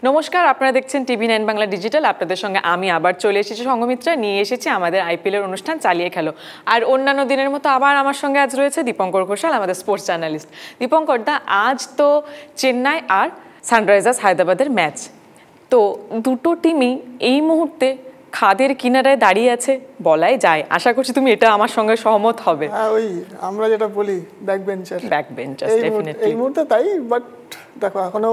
নমস্কার, আপনারা দেখছেন টিভি9 বাংলা ডিজিটাল। আপনাদের সঙ্গে আমি আবার চলে এসেছি সঙ্গমিত্রা, নিয়ে এসেছি আমাদের আইপিএলের অনুষ্ঠান চালিয়ে খেলো। আর অন্যান্য দিনের মতো আবার আমার সঙ্গে আজ রয়েছে দীপঙ্কর ঘোষাল, আমাদের স্পোর্টস জার্নালিস্ট। দীপঙ্কর দা, আজ তো চেন্নাই আর সানরাইজার্স হায়দ্রাবাদের ম্যাচ। তো দুটো টিমই এই মুহূর্তে খাদের কিনারায় দাঁড়িয়ে আছে বলাই যায়। আশা করছি তুমি এটা আমার সঙ্গে সহমত হবে। হ্যাঁ, ওই আমরা যেটা বলি ব্যাক বেঞ্চার ডেফিনেটলি এই মুহূর্তে তাই। বাট দেখো, এখনো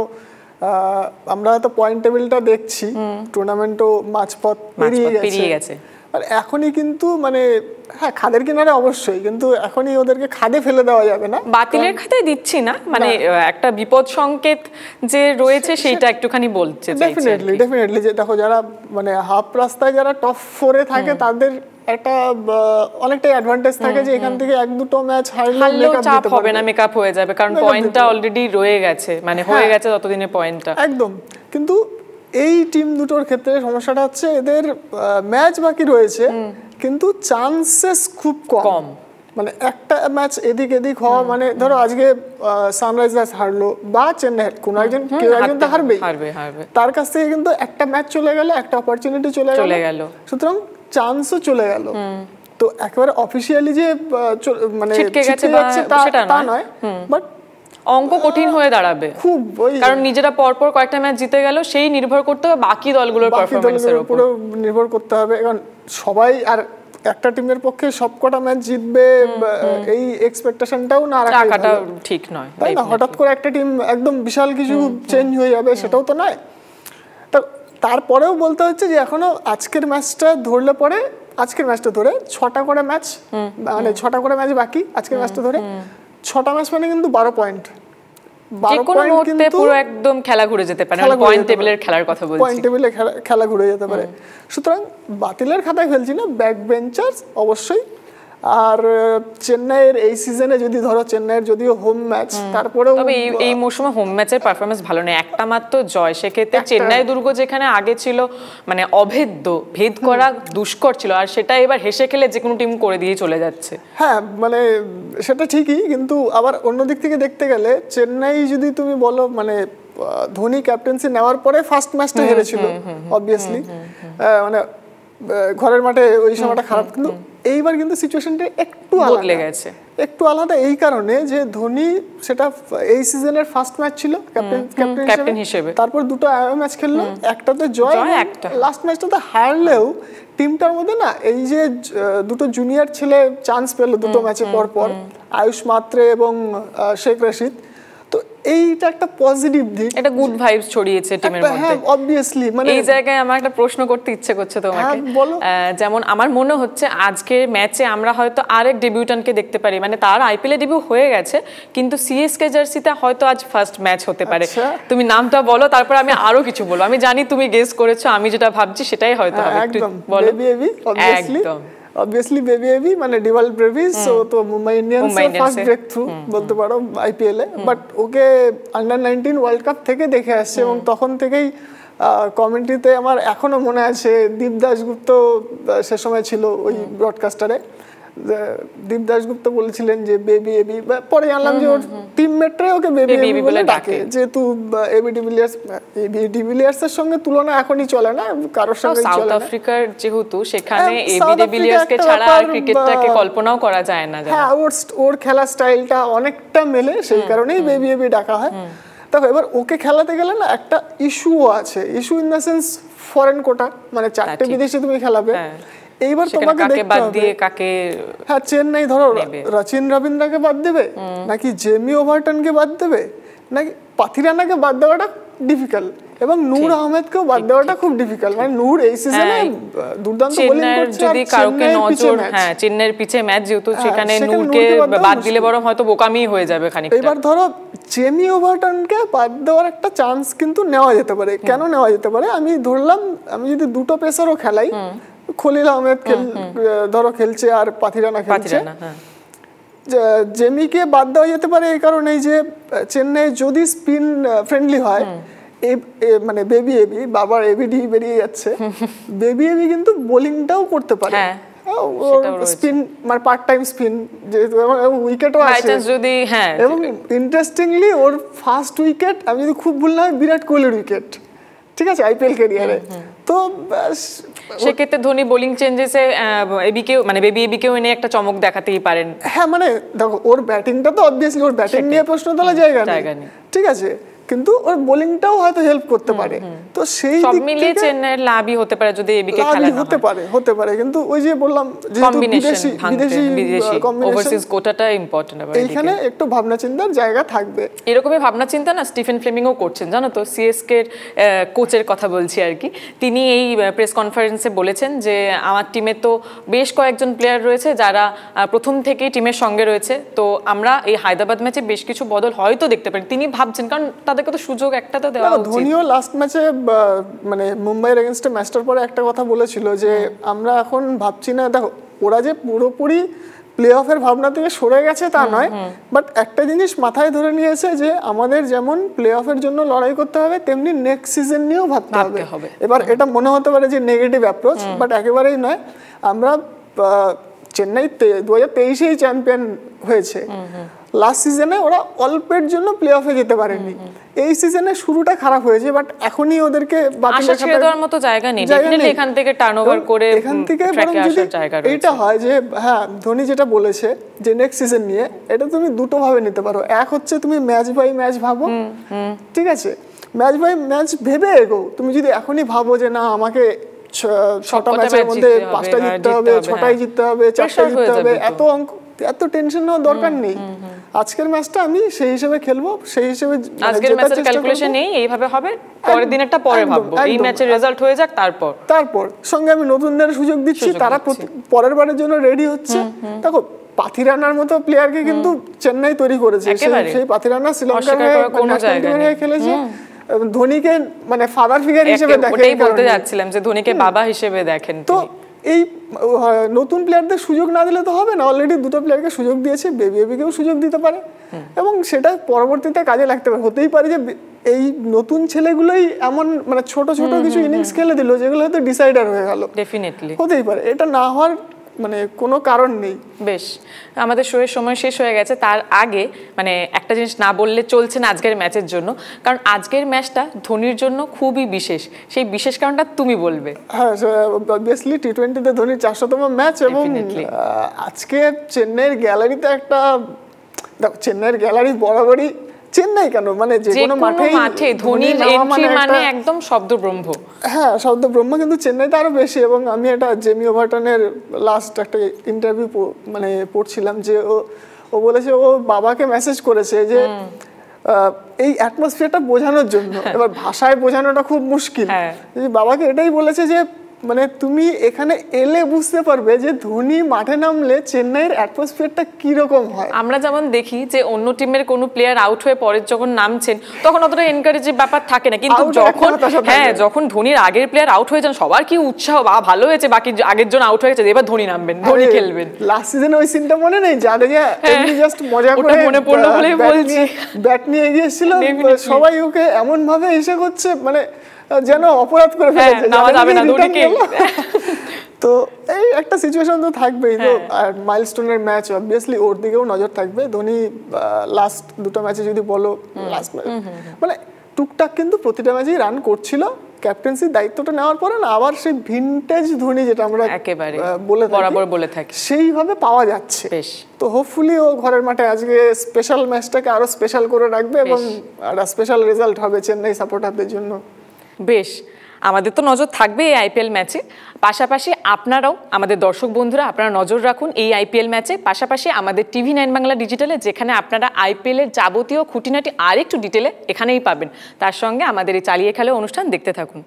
আমরা হয়তো পয়েন্ট টেবিলটা দেখছি, টুর্নামেন্টও মাঝপথ পেরিয়ে গেছে। আর এখনই কিন্তু মানে হ্যাঁ, খাদের কিনারে অবশ্যই, কিন্তু এখনই ওদেরকে খাদে ফেলে দেওয়া যাবে না, বাতিলের খাতায় দিচ্ছি না, মানে একটা বিপদ সংকেত যে রয়েছে সেইটা একটুখানি বলছে। ডেফিনেটলি যে দেখো, যারা মানে হাফ রাস্তায় যারা টপ 4-এ থাকে তাদের একটা অনেকটাই অ্যাডভান্টেজ থাকে যে এখান থেকে এক দুটো ম্যাচ হারলেও চাপ হবে না, মেকআপ হয়ে যাবে, কারণ পয়েন্টটা অলরেডি রয়ে গেছে, মানে হয়ে গেছে ততদিনে পয়েন্টটা একদম। কিন্তু এই টিম দুটোর ক্ষেত্রে সমস্যাটা হচ্ছে এদের ম্যাচ বাকি রয়েছে কিন্তু চান্সেস খুব কম। মানে একটা ম্যাচ এদিক এদিক হওয়া, মানে ধরো আজকে সানরাইজার্স হারলো বা চেন্নাই, কোনো একজন কেউ একজন তো হারবেই, তার কাছ থেকে কিন্তু একটা ম্যাচ চলে গেল, একটা অপরচুনিটি চলে গেল, সুতরাং চান্সও চলে গেল। তো একেবারে অফিশিয়ালি যে মানে ছিটকে গেছে তা নয়, বাট অঙ্ক কঠিন হয়ে দাঁড়াবে খুব, কারণ নিজেরা পরপর কয়েকটা ম্যাচ জিতে গেল, সেই নির্ভর করতে হবে বাকি দলগুলোর পারফরম্যান্সের উপর নির্ভর করতে হবে। কারণ সবাই আর একটা টিমের পক্ষে সবকটা ম্যাচ জিতবে এই এক্সপেকটেশনটাও না রাখাটা ঠিক নয়, তাই না? হঠাৎ করে একটা টিম একদম বিশাল কিছু চেঞ্জ হয়ে যাবে, সেটাও তো নয়। তারপরেও বলতে হচ্ছে যে এখনো আজকের ম্যাচটা ধরলে পরে, আজকের ম্যাচটা ধরে 6টা করে ম্যাচ, মানে 6টা করে ম্যাচ বাকি আজকের ম্যাচটা ধরে, 6টা ম্যাচ মানে কিন্তু 12 পয়েন্ট। পুরো একদম খেলা ঘুরে যেতে পারে, পয়েন্ট টেবিলের খেলার কথা বলছি, পয়েন্ট টেবিলে খেলা ঘুরে যেতে পারে। সুতরাং বাতিলের খাতায় ফেলছি না, ব্যাক বেঞ্চার্স অবশ্যই। আর চেন্নাইয়ের এই সিজনে যদি ধরো, চেন্নাইয়ের যদিও হোম ম্যাচ, তারপরেও এই মৌসুমে হোম ম্যাচের পারফরম্যান্স ভালো নেই, একটা মাত্র জয়। সেক্ষেত্রে চেন্নাই দুর্গ যেখানে আগে ছিল মানে অভেদ্য, ভেদ করা দুষ্কর ছিল, আর সেটা এবার হেসে খেলে যে কোনো টিম করে দিয়ে চলে যাচ্ছে। হ্যাঁ, মানে সেটা ঠিকই, কিন্তু আবার অন্যদিক থেকে দেখতে গেলে চেন্নাই যদি তুমি বলো, মানে ধোনি ক্যাপ্টেন্সি নেওয়ার পরে ফার্স্ট ম্যাচটা হেরেছিল অবভিয়াসলি, মানে ঘরের মাঠে ওই সময়টা খারাপ, কিন্তু এইবার কিন্তু সিচুয়েশনটা একটু বদলে গেছে, একটু আলাদা এই কারণে যে ধোনি সেটা এই সিজনের ফার্স্ট ম্যাচ ছিল ক্যাপ্টেন হিসেবে, তারপর দুটো ম্যাচ খেললো, একটাতে জয়, লাস্ট ম্যাচটাতে হারলেও টিমটার মধ্যে না এই যে দুটো জুনিয়র ছেলে চান্স পেল দুটো ম্যাচে পর পর, আয়ুষ মাত্রে এবং শেখ রশিদ, তো এইটা একটা পজিটিভ দিক, এটা গুড ভাইবস ছড়িয়েছে টিমের মধ্যে। হ্যাঁ, অবভিয়াসলি। মানে এই জায়গায় আমার একটা প্রশ্ন করতে ইচ্ছে করছে তোমাকে, যেমন আমার মনে হচ্ছে আজকের ম্যাচে আমরা হয়তো আরেক ডেবিউটানকে দেখতে পারি, মানে তার আইপিএলে ডেবিউ হয়ে গেছে কিন্তু সিএসকে জার্সিতে হয়তো আজ ফার্স্ট ম্যাচ হতে পারে। তুমি নামটা বলো, তারপর আমি আরো কিছু বলবো। আমি জানি তুমি গেস করেছো, আমি যেটা ভাবছি সেটাই হয়তো হবে। একদম অবভিয়াসলি বেবি এবি, মানে ডিভাল ব্রেভিস, ও তো মুম্বাই ইন্ডিয়ান্সের ফার্স্ট ব্রেক থ্রু বলতে পারো IPL A. But okay under 19 world cup থেকে দেখে আসছে, এবং তখন থেকেই কমেন্ট্রিতে আমার এখনো মনে আছে দীপ দাশগুপ্ত সে সময় ছিল ওই ব্রডকাস্টারে, দীপ দাশগুপ্ত বলেছিলেন যে বেবি এবি, পরে জানলাম যে ওর টিমমেটরাই ওকে বেবি এবি বলে ডাকে, যেহেতু এবি ডিভিলিয়ার্সের সঙ্গে তুলনা এখনই চলে না, কারোর সঙ্গে চলে না। সাউথ আফ্রিকার যেহেতু, সেখানে এবি ডিভিলিয়ার্সকে ছাড়া আর ক্রিকেটটাকে কল্পনাও করা যায় না। হ্যাঁ, ওর খেলার স্টাইলটা অনেকটা মেলে, সেই কারণেই বেবি এবি ডাকা হয়। দেখো, এবার ওকে খেলাতে গেলে না একটা ইস্যুও আছে, issue in the sense foreign quota, মানে 4টে বিদেশে তুমি খেলাবে, এইবার তোমাকে দেখতে হবে কাকে। হ্যাঁ, চেন্নাই ধরো রচিন রবীন্দ্রকে বাদ দেবে, নাকি জেমি ওভারটনকে বাদ দেবে, নাকি পাথিরানাকে বাদ দেওয়াটা ডিফিকাল্ট, এবং নূর আহমেদকেও বাদ দেওয়াটা খুব ডিফিকাল্ট। মানে নূর এই সিজনে দুর্দান্ত বোলিং করছে, যদি কাউকে নজর, হ্যাঁ চেন্নাইয়ের পিছে ম্যাচ যেহেতু, সেখানে নূরকে বাদ দিলে বরং হয়তো বোকামি হয়ে যাবে খানিকটা। এবার ধরো জেমি ওভারটনকে বাদ দেওয়ার একটা চান্স কিন্তু নেওয়া যেতে পারে। কেন নেওয়া যেতে পারে? আমি ধরলাম, আমি যদি দুটো পেসারও খেলাই, খলিল আহমেদ ধরো খেলছে আর পাথিরানা খেলছে, জেমিকে বাদ দেওয়া যেতে পারে এই কারণেই যে চেন্নাই যদি স্পিন ফ্রেন্ডলি হয়, মানে বেবি এবি, বাবার এবিডি বেরিয়ে যাচ্ছে, বেবি এবি কিন্তু বোলিংটাও করতে পারে, স্পিন মানে পার্ট টাইম স্পিন, যেহেতু উইকেটও আছে যদি। হ্যাঁ, এবং ইন্টারেস্টিংলি ওর ফার্স্ট উইকেট, আমি যদি খুব ভুল না হয়, বিরাট কোহলির উইকেট, ঠিক আছে আইপিএল ক্যারিয়ারে। তো সেক্ষেত্রে ধোনি বোলিং চেঞ্জেসে এবিকেও মানে বেবি এবিকেও এনে একটা চমক দেখাতেই পারেন। হ্যাঁ মানে দেখো ওর ব্যাটিংটা তো অবভিয়াসলি, ওর ব্যাটিং নিয়ে প্রশ্ন তোলার জায়গা নেই, ঠিক আছে, কিন্তু ওর বোলিংটাও হয়তো হেল্প করতে পারে। তো সেই সব মিলিয়ে চেন্নাইয়ের লাভই হতে পারে যদি এবিকে খেলা না হতে পারে কিন্তু ওই যে বললাম যেহেতু বিদেশি ওভারসিজ কোটাটা ইম্পর্টেন্ট, আবার এইখানে একটু ভাবনা চিন্তার জায়গা থাকবে। এরকমই ভাবনা চিন্তা না স্টিফেন ফ্লেমিংও করছেন, জানো তো, সিএসকে এর কোচের কথা বলছি আর কি। তিনি এই প্রেস কনফারেন্সে বলেছেন যে আমার টিমে তো বেশ কয়েকজন প্লেয়ার রয়েছে যারা প্রথম থেকেই টিমের সঙ্গে রয়েছে, তো আমরা এই হায়দ্রাবাদ ম্যাচে বেশ কিছু বদল হয়তো দেখতে পারি। তিনি ভাবছেন কারণ তাদেরকে তো সুযোগ একটা তো দেওয়া উচিত। ধোনিও লাস্ট ম্যাচে মানে মুম্বাইয়ের এগেইনস্টে ম্যাচটার পরে একটা কথা বলেছিল যে আমরা এখন ভাবছি না, দেখো ওরা যে পুরোপুরি প্লে অফের ভাবনা থেকে সরে গেছে তা নয়, বাট একটা জিনিস মাথায় ধরে নিয়েছে যে আমাদের যেমন প্লে অফের জন্য লড়াই করতে হবে তেমনি নেক্সট সিজন নিয়েও ভাবতে হবে। এবার এটা মনে হতে পারে যে নেগেটিভ অ্যাপ্রোচ, বাট একেবারেই নয়। আমরা চেন্নাই 2023-এই চ্যাম্পিয়ন হয়েছে, লাস্ট সিজনে ওরা অল্পের জন্য প্লে অফে যেতে পারেনি, এই সিজনে শুরুটা খারাপ হয়েছে, বাট এখনই ওদেরকে আশা ছেড়ে দেওয়ার মতো জায়গা নেই, ডেফিনেটলি এখান থেকে টার্নওভার করে এখান থেকে এইটা হয় যে হ্যাঁ ধোনি যেটা বলেছে যে নেক্সট সিজন নিয়ে, এটা তুমি দুটো ভাবে নিতে পারো। এক হচ্ছে তুমি ম্যাচ বাই ম্যাচ ভাবো, ঠিক আছে, ম্যাচ বাই ম্যাচ ভেবে এগো। তুমি যদি এখনই ভাবো যে না আমাকে 6টা ম্যাচের মধ্যে 5টা জিততে হবে, 6টাই জিততে হবে, 4টাই জিততে হবে, এত টেনশন নেওয়ার দরকার নেই। আজকের ম্যাচটা আমি সেই হিসেবে খেলবো, সেই হিসেবে আজকের ম্যাচের ক্যালকুলেশন নেই, এইভাবে হবে, পরের দিনেরটা পরে ভাববো, এই ম্যাচের রেজাল্ট হয়ে যাক তারপর সঙ্গে আমি নতুনদের সুযোগ দিচ্ছি, তারা পরের বারের জন্য রেডি হচ্ছে। দেখো পাথিরানার মতো প্লেয়ারকে কিন্তু চেন্নাই তৈরি করেছে, সেই পাথিরানা শ্রীলঙ্কার হয়ে খেলেছে, ধোনিকে মানে ফাদার ফিগার হিসেবে দেখেন। ওটাই বলতে যাচ্ছিলাম যে ধোনিকে বাবা হিসেবে দেখেন। তো এই নতুন প্লেয়ারদের সুযোগ না দিলে তো হবে না, অলরেডি দুটো প্লেয়ারকে সুযোগ দিয়েছে, বেবিকেও সুযোগ দিতে পারে এবং সেটা পরবর্তীতে কাজে লাগতে পারে। হতেই পারে যে এই নতুন ছেলেগুলোই এমন মানে ছোট ছোট কিছু ইনিংস খেলে দিল যেগুলো হয়তো ডিসাইডার হয়ে গেল, ডেফিনেটলি হতেই পারে, এটা না হওয়ার মানে কোনো কারণ নেই। বেশ, আমাদের শোয়ের সময় শেষ হয়ে গেছে, তার আগে মানে একটা জিনিস না বললে চলছে না আজকের ম্যাচের জন্য, কারণ আজকের ম্যাচটা ধোনির জন্য খুবই বিশেষ, সেই বিশেষ কারণটা তুমি বলবে। হ্যাঁ অবভিয়াসলি টি20তে ধোনির 400তম ম্যাচ, এবং আজকে চেন্নাইয়ের গ্যালারিতে একটা, দেখো চেন্নাইয়ের গ্যালারি বরাবরই, চেন্নাই কেন মানে যে কোনো মাঠে ধোনির এন্ট্রি মানে একদম শব্দব্রহ্ম। হ্যাঁ শব্দব্রহ্ম, কিন্তু চেন্নাইতে আরো বেশি। এবং আমি এটা জেমি ওভারটনের লাস্ট একটা ইন্টারভিউ মানে পড়ছিলাম যে ও বলেছে ও বাবাকে মেসেজ করেছে যে এই অ্যাটমসফিয়ারটা বোঝানোর জন্য, এবার ভাষায় বোঝানোটা খুব মুশকিল, বাবাকে এটাই বলেছে যে মানে তুমি এখানে এলে বুঝতে পারবে যে ধোনি মাঠে নামলে চেন্নাইয়ের অ্যাটমসফিয়ারটা কি রকম হয়। আমরা যেমন দেখি যে অন্য টিমের কোনো প্লেয়ার আউট হয়ে পরে যখন নামছেন তখন অতটা এনকারেজিং ব্যাপার থাকে না, কিন্তু যখন ধোনির আগের প্লেয়ার আউট হয়ে যান সবার কি উৎসাহ, বা ভালো হয়েছে বাকি আগের জন আউট হয়ে গেছে, এবার ধোনি নামবেন, ধোনি খেলবেন। লাস্ট সিজনে ওই সিনটা মনে নেই, জাদেজা এমনি জাস্ট মজা করে মনে পড়লো বলেই বলছি, ব্যাট নিয়ে এগিয়েছিল, সবাই ওকে এমন ভাবে এসে করছে মানে যেন অপরাধ করে ফেলেছে, তো এই একটা সিচুয়েশন তো থাকবেই। তো আর মাইলস্টোনের ম্যাচ অবভিয়াসলি ওর দিকেও নজর থাকবে। ধোনি লাস্ট দুটো ম্যাচে যদি বলো, লাস্ট মানে টুকটাক কিন্তু প্রতিটা ম্যাচেই রান করছিল, ক্যাপ্টেন্সির দায়িত্বটা নেওয়ার পরে না আবার সেই ভিনটেজ ধোনি যেটা আমরা একেবারে বলে থাকি সেইভাবে পাওয়া যাচ্ছে। তো হোপফুলি ও ঘরের মাঠে আজকে স্পেশাল ম্যাচটাকে আরো স্পেশাল করে রাখবে এবং একটা স্পেশাল রেজাল্ট হবে চেন্নাই সাপোর্টারদের জন্য। বেশ, আমাদের তো নজর থাকবে এই আইপিএল ম্যাচে, পাশাপাশি আপনারাও আমাদের দর্শক বন্ধুরা আপনারা নজর রাখুন এই আইপিএল ম্যাচে, পাশাপাশি আমাদের TV9 বাংলা ডিজিটালে, যেখানে আপনারা আইপিএল এর যাবতীয় খুঁটিনাটি আরেকটু ডিটেলে এখানেই পাবেন। তার সঙ্গে আমাদের এই চালিয়ে খেলা অনুষ্ঠান দেখতে থাকুন।